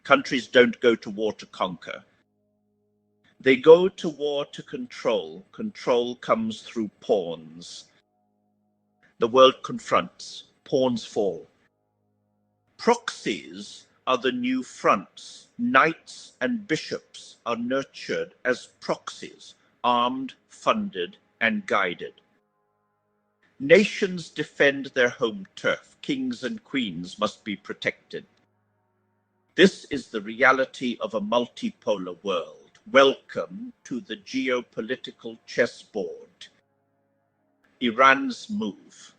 Countries don't go to war to conquer. They go to war to control. Control comes through pawns. The world confronts. Pawns fall. Proxies are the new fronts. Knights and bishops are nurtured as proxies, armed, funded, and guided. Nations defend their home turf. Kings and queens must be protected. This is the reality of a multipolar world. Welcome to the geopolitical chessboard. Iran's move.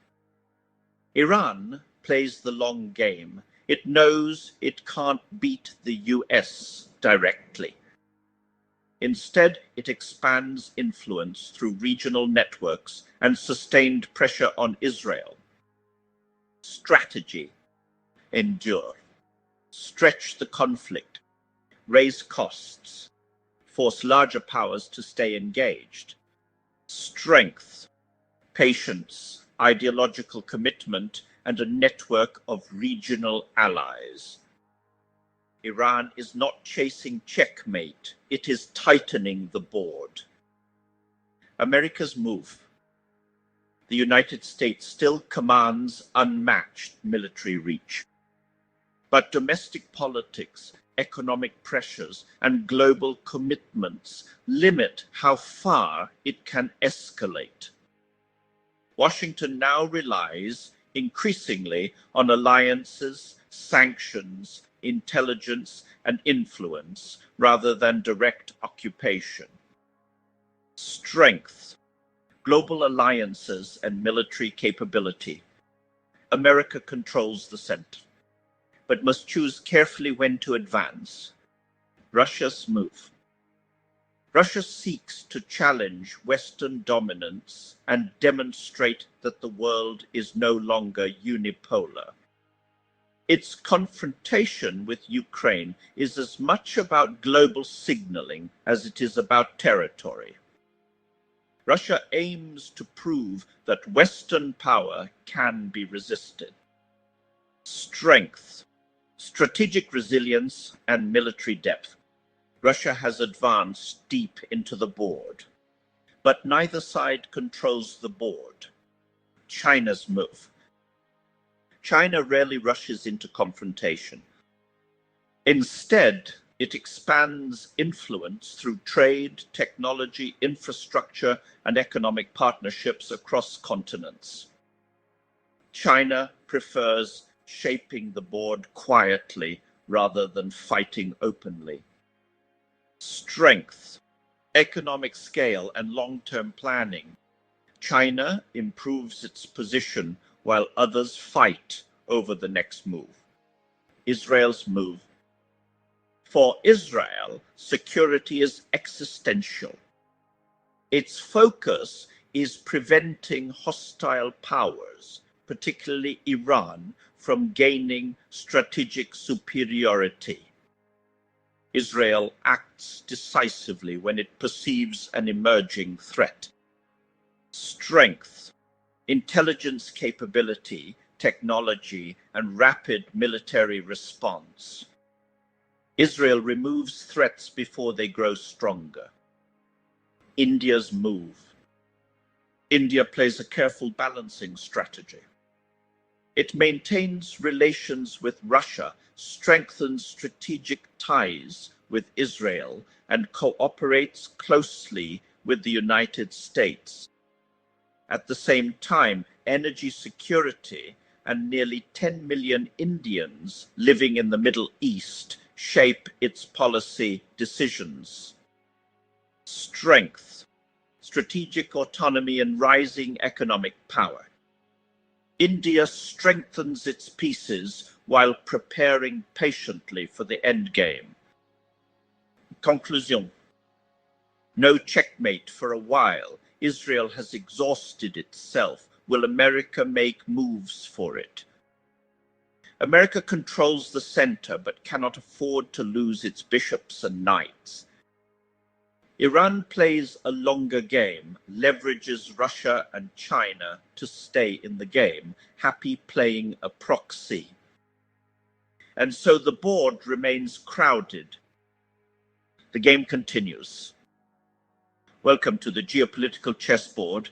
Iran plays the long game. It knows it can't beat the US directly. Instead, it expands influence through regional networks and sustained pressure on Israel. Strategy. Endure. Stretch the conflict. Raise costs. Force larger powers to stay engaged. Strength. Patience. Ideological commitment and a network of regional allies. Iran is not chasing checkmate, it is tightening the board. America's move. The United States still commands unmatched military reach. But domestic politics, economic pressures, and global commitments limit how far it can escalate. Washington now relies increasingly on alliances, sanctions, intelligence, and influence rather than direct occupation. Strength. Global alliances and military capability. America controls the center, but must choose carefully when to advance. Russia's move. Russia seeks to challenge Western dominance and demonstrate that the world is no longer unipolar. Its confrontation with Ukraine is as much about global signaling as it is about territory. Russia aims to prove that Western power can be resisted. Strength, strategic resilience, and military depth. Russia has advanced deep into the board, but neither side controls the board. China's move. China rarely rushes into confrontation. Instead, it expands influence through trade, technology, infrastructure, and economic partnerships across continents. China prefers shaping the board quietly rather than fighting openly. Strength, economic scale, and long-term planning. China improves its position while others fight over the next move. Israel's move. For Israel, security is existential. Its focus is preventing hostile powers, particularly Iran, from gaining strategic superiority. Israel acts decisively when it perceives an emerging threat. Strength, intelligence capability, technology, and rapid military response. Israel removes threats before they grow stronger. India's move. India plays a careful balancing strategy. It maintains relations with Russia, strengthens strategic ties with Israel, and cooperates closely with the United States. At the same time, energy security and nearly 10 million Indians living in the Middle East shape its policy decisions. Strength, strategic autonomy, and rising economic power. India strengthens its pieces while preparing patiently for the endgame. Conclusion. No checkmate for a while. Israel has exhausted itself. Will America make moves for it? America controls the center but cannot afford to lose its bishops and knights. Iran plays a longer game, leverages Russia and China to stay in the game, happy playing a proxy. and so the board remains crowded. The game continues. Welcome to the geopolitical chessboard,